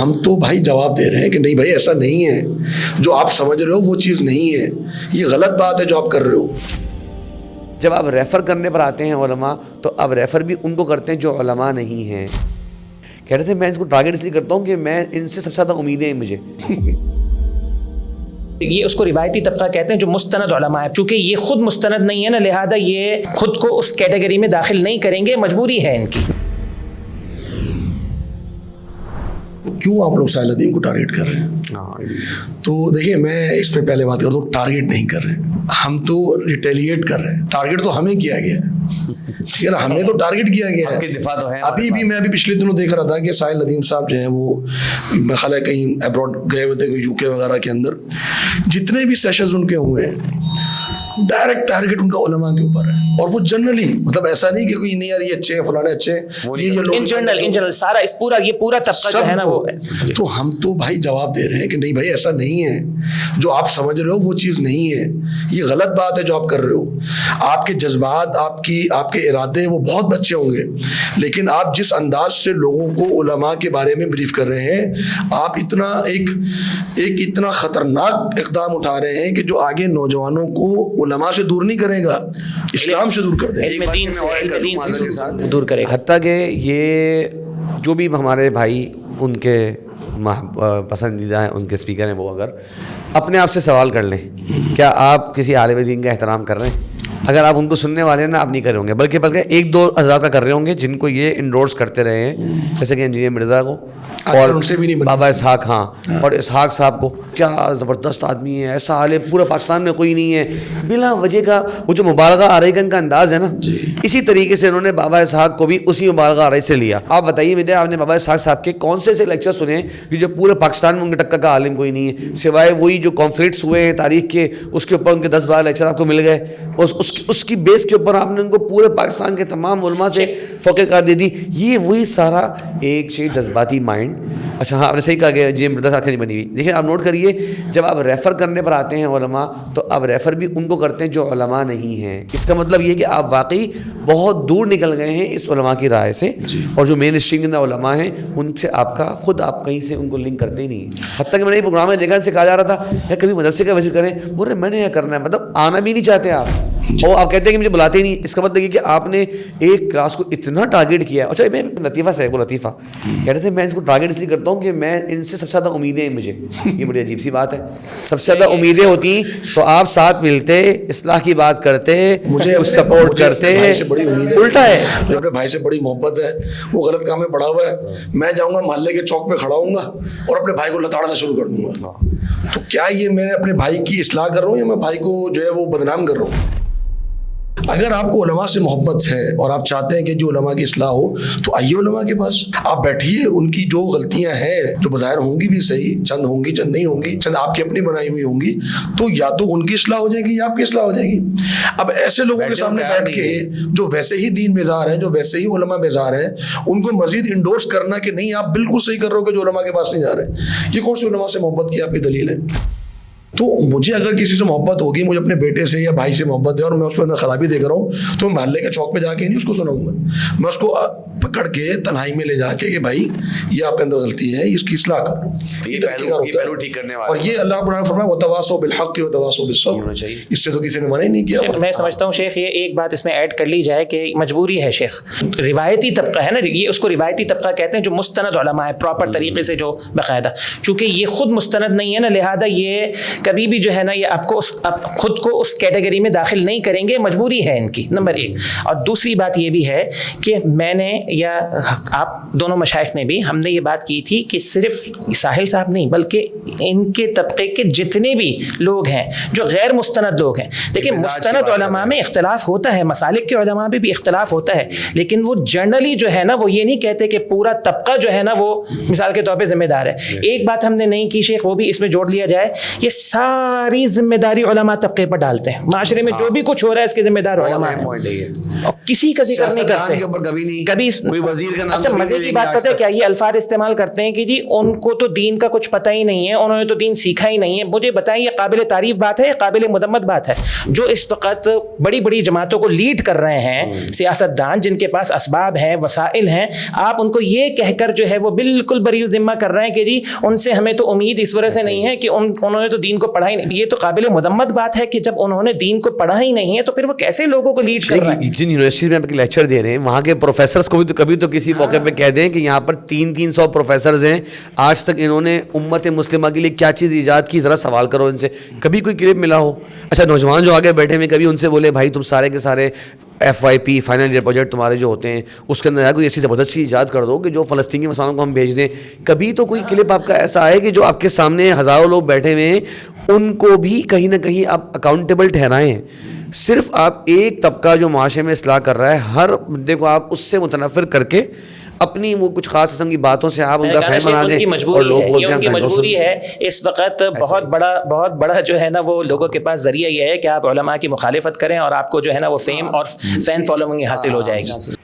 ہم تو بھائی جواب دے رہے ہیں کہ نہیں بھائی ایسا نہیں ہے، جو آپ سمجھ رہے ہو وہ چیز نہیں ہے، یہ غلط بات ہے جو آپ کر رہے ہو۔ جب آپ ریفر کرنے پر آتے ہیں علماء تو آپ ریفر بھی ان کو کرتے ہیں جو علماء نہیں ہیں۔ کہہ رہے تھے میں اس کو ٹارگیٹ اس لیے کرتا ہوں کہ میں ان سے سب سے زیادہ امیدیں ہیں مجھے۔ یہ اس کو روایتی طبقہ کہتے ہیں جو مستند علماء ہے، چونکہ یہ خود مستند نہیں ہے نا، لہذا یہ خود کو اس کیٹیگری میں داخل نہیں کریں گے، مجبوری ہے ان کی۔ کیوں آپ لوگ ساحل ندیم کو ٹارگیٹ کر رہے ہیں؟ تو دیکھیے میں اس پہ پہلے بات کرتا ہوں، ٹارگیٹ نہیں کر رہے ہیں ہم، تو ریٹیلیٹ کر رہے ہیں۔ ٹارگیٹ تو ہمیں کیا گیا ہے، ٹھیک ہے نا، ہم نے تو ٹارگیٹ کیا گیا ہے۔ ابھی بھی میں پچھلے دنوں دیکھ رہا تھا کہ ساحل ندیم صاحب جو ہیں وہ میں خیال ہے کہیں ابراڈ گئے ہوئے تھے، یو کے وغیرہ کے اندر، جتنے بھی سیشنز ان کے ہوئے ہیں ڈائریکٹ ٹارگیٹ ان کا علماء کے اوپر ہے، اور وہ جنرلی مطلب ایسا نہیں کہ کوئی نہیں یار یہ اچھے ہیں فلانے اچھے ہیں، یہ لوگ ان جنرل سارا اس پورا یہ پورا طبقہ جو ہے نا وہ ہے۔ تو ہم تو بھائی جواب دے رہے ہیں کہ نہیں بھائی ایسا نہیں ہے، جو آپ سمجھ رہے ہو وہ چیز نہیں ہے، یہ غلط بات ہے جو آپ کر رہے ہو۔ آپ کے جذبات، آپ کے ارادے وہ بہت اچھے ہوں گے، لیکن آپ جس انداز سے لوگوں کو علماء کے بارے میں بریف کر رہے ہیں، آپ اتنا اتنا خطرناک اقدام اٹھا رہے ہیں کہ جو آگے نوجوانوں کو علماء سے دور نہیں کرے گا، اسلام سے دور کر دے علم دین سے دور کرے گا۔ حتیٰ کہ یہ جو بھی ہمارے بھائی ان کے پسندیدہ ہیں، ان کے اسپیکر ہیں، وہ اگر اپنے آپ سے سوال کر لیں کیا آپ کسی عالم دین کا احترام کر رہے ہیں؟ اگر آپ ان کو سننے والے ہیں نا، آپ نہیں کر رہے ہوں گے، بلکہ ایک دو حضرات کا کر رہے ہوں گے جن کو یہ انڈورس کرتے رہے ہیں، جیسے کہ انجینئر مرزا کو اور ان سے بھی نہیں بابا اسحاق، ہاں، اور اسحاق صاحب کو، کیا زبردست آدمی ہے، ایسا عالم پورے پاکستان میں کوئی نہیں ہے، بلا وجہ کا وہ جو مبالغہ آرائی کا ان کا انداز ہے نا، اسی طریقے سے انہوں نے بابا اسحاق کو بھی اسی مبالغہ آرائی سے لیا۔ آپ بتائیے مجھے، آپ نے بابا اسحاق صاحب کے کون سے لیکچر سنے کہ جو پورے پاکستان میں ان کے ٹکر کا عالم کوئی نہیں ہے، سوائے وہی جو کانفلکٹس ہوئے ہیں تاریخ کے، اس کے اوپر ان کے 10-12 لیکچر آپ کو مل گئے، اس کی بیس کے اوپر آپ نے ان کو پورے پاکستان کے تمام علماء سے فوقیت قرار دے دی۔ یہ وہی سارا ایک چیز جذباتی مائنڈ۔ اچھا ہاں، آپ نے صحیح کہا کہ جی مرزا صاحب کی نہیں بنی ہوئی۔ دیکھیں آپ نوٹ کریے، جب آپ ریفر کرنے پر آتے ہیں علماء تو آپ ریفر بھی ان کو کرتے ہیں جو علماء نہیں ہیں۔ اس کا مطلب یہ کہ آپ واقعی بہت دور نکل گئے ہیں اس علماء کی رائے سے، اور جو مین اسٹریم کے علماء ہیں ان سے آپ کہیں سے ان کو لنک کرتے ہی نہیں۔ حتیٰ کہ میں نے پروگرام میں دیکھا، ان سے کہا جا رہا تھا یا کبھی مدرسے کا وزٹ کریں، بول رہے میں نے یہ کرنا ہے، مطلب آنا بھی نہیں چاہتے آپ، اور آپ کہتے ہیں کہ مجھے بلاتے ہی نہیں۔ اس کا مطلب یہ کہ آپ نے ایک کلاس کو اتنا ٹارگیٹ کیا ہے۔ اچھا میں لطیفہ سے وہ لطیفہ کہہ رہے تھے میں اس کو ٹارگیٹ اس لیے کرتا ہوں کہ میں ان سے سب سے زیادہ امیدیں ہیں مجھے۔ یہ بڑی عجیب سی بات ہے، سب سے زیادہ امیدیں ہوتی تو آپ ساتھ ملتے، اصلاح کی بات کرتے، مجھے سپورٹ کرتے، الٹا ہے۔ مجھے اپنے بھائی سے بڑی محبت ہے، وہ غلط کام میں پڑا ہوا ہے، میں جاؤں گا محلے کے چوک پہ کھڑا ہوں گا اور اپنے بھائی کو لتاڑنا شروع کر دوں گا، تو کیا یہ میں اپنے بھائی کی اصلاح کر رہا ہوں یا میں بھائی کو جو ہے وہ بدنام کر رہا ہوں؟ اگر آپ کو علماء سے محبت ہے اور آپ چاہتے ہیں کہ جو علماء کی اصلاح ہو تو آئیے علماء کے پاس، آپ بیٹھیے، ان کی جو غلطیاں ہیں جو بظاہر ہوں گی بھی صحیح، چند ہوں گی چند نہیں ہوں گی، چند آپ کی اپنی بنائی ہوئی ہوں گی، تو یا تو ان کی اصلاح ہو جائے گی یا آپ کی اصلاح ہو جائے گی۔ اب ایسے لوگوں کے سامنے بیٹھ کے جو ویسے ہی دین بیزار ہیں، جو ویسے ہی علماء بیزار ہیں، ان کو مزید انڈورس کرنا کہ نہیں آپ بالکل صحیح کر رہے ہو کہ جو علماء کے پاس نہیں جا رہے، یہ کون سی علماء سے محبت کی آپ کی دلیل ہے؟ تو مجھے اگر کسی سے محبت ہوگی، مجھے اپنے بیٹے سے یا بھائی سے محبت ہے اور میں اس پہ اندر خرابی دیکھ رہا ہوں، تو میں محلے کے چوک پہ جا کے نہیں اس کو سناؤں گا، میں اس کو پکڑ کے تنہائی میں لے جا کے کہ بھائی یہ آپ کے اندر غلطی ہے، اس کی اصلاح کرو، اور یہ اللہ رب العالمین نے فرمایا وتواصوا بالحق وتواصوا بالصبر، اس سے تو کسی نے منع ہی نہیں کیا۔ میں سمجھتا ہوں شیخ یہ ایک بات اس میں ایڈ کر لی جائے کہ مجبوری ہے شیخ، روایتی طبقہ ہے نا، یہ اس کو روایتی طبقہ کہتے ہیں جو مستند علماء ہے پراپر طریقے سے، جو باقاعدہ، چونکہ یہ خود مستند نہیں ہے نا، لہذا یہ کبھی بھی جو ہے نا یہ آپ کو خود کو اس کیٹیگری میں داخل نہیں کریں گے، مجبوری ہے ان کی، نمبر ایک۔ اور دوسری بات یہ بھی ہے کہ میں نے یا آپ دونوں مشائخ نے بھی، ہم نے یہ بات کی تھی کہ صرف ساحل صاحب نہیں بلکہ ان کے طبقے کے جتنے بھی لوگ ہیں جو غیر مستند لوگ ہیں، دیکھیں مستند علماء میں اختلاف ہوتا ہے، مسالک کے علماء میں بھی اختلاف ہوتا ہے، لیکن وہ جنرلی جو ہے نا وہ یہ نہیں کہتے کہ پورا طبقہ جو ہے نا وہ مثال کے طور پہ ذمہ دار ہے۔ ایک بات ہم نے نہیں کی شیخ، وہ بھی اس میں جوڑ لیا جائے، یہ ساری ذمہ داری علماء طبقے پر ڈالتے ہیں، معاشرے میں جو بھی کچھ ہو رہا ہے اس کے ذمہ دار علماء ہیں، اور کسی کا ذکر نہیں کرتے، کبھی کوئی وزیر کا نام اچھا مزے کی بات پتہ ہے کیا, یہ الفاظ استعمال کرتے ہیں کہ جی ان کو تو دین کا کچھ پتہ ہی نہیں ہے, انہوں نے تو دین سیکھا ہی نہیں ہے. مجھے بتائیں یہ قابل تعریف بات ہے, قابل مذمت بات ہے؟ جو اس وقت بڑی بڑی جماعتوں کو لیڈ کر رہے ہیں سیاست دان, جن کے پاس اسباب ہیں, وسائل ہیں, آپ ان کو یہ کہہ کر جو ہے وہ بالکل بری ذمہ کر رہے ہیں کہ جی ان سے ہمیں تو امید اس وجہ سے نہیں ہے کہ انہوں نے تو دین کو پڑھا ہی نہیں. یہ تو قابل مذمت بات ہے کہ جب انہوں نے دین کو پڑھا ہی نہیں ہے تو پھر وہ کیسے لوگوں کو لیڈ کر رہے ہیں. جن یونیورسٹی میں لیکچر دے رہے ہیں وہاں کے پروفیسرز کو بھی تو کبھی تو کسی موقع پہ کہہ دیں کہ یہاں پر 300 پروفیسرز ہیں, آج تک انہوں نے امت مسلمہ کے لیے کیا چیز ایجاد کی, ذرا سوال کرو ان سے. کبھی کوئی کلپ ملا ہو؟ اچھا نوجوان جو آگے بیٹھے ہوئے, کبھی ان سے بولے بھائی تم سارے کے سارے FYP فائنل ایئر پروجیکٹ تمہارے جو ہوتے ہیں اس کے اندر کوئی ایسی زبردست چیز ایجاد کر دو کہ جو فلسطینی مسائلوں کو ہم بھیج دیں. کبھی تو کوئی کلپ آپ کا ایسا آئے کہ جو آپ کے سامنے ہزاروں لوگ بیٹھے ہوئے ہیں ان کو بھی کہیں نہ کہیں آپ اکاؤنٹیبل ٹھہرائیں. صرف آپ ایک طبقہ جو معاشرے میں اصلاح کر رہا ہے, ہر بندے کو آپ اس سے متنفر کر کے اپنی وہ کچھ خاص قسم کی باتوں سے آپ ان کا فہم بنا دیں اور لوگ بولتے ہیں. ان کی مجبوری ہے اس وقت, بہت بڑا جو ہے نا وہ لوگوں کے پاس ذریعہ یہ ہے کہ آپ علماء کی مخالفت کریں اور آپ کو جو ہے نا وہ فیم اور فین فالوئنگ حاصل ہو جائے گی.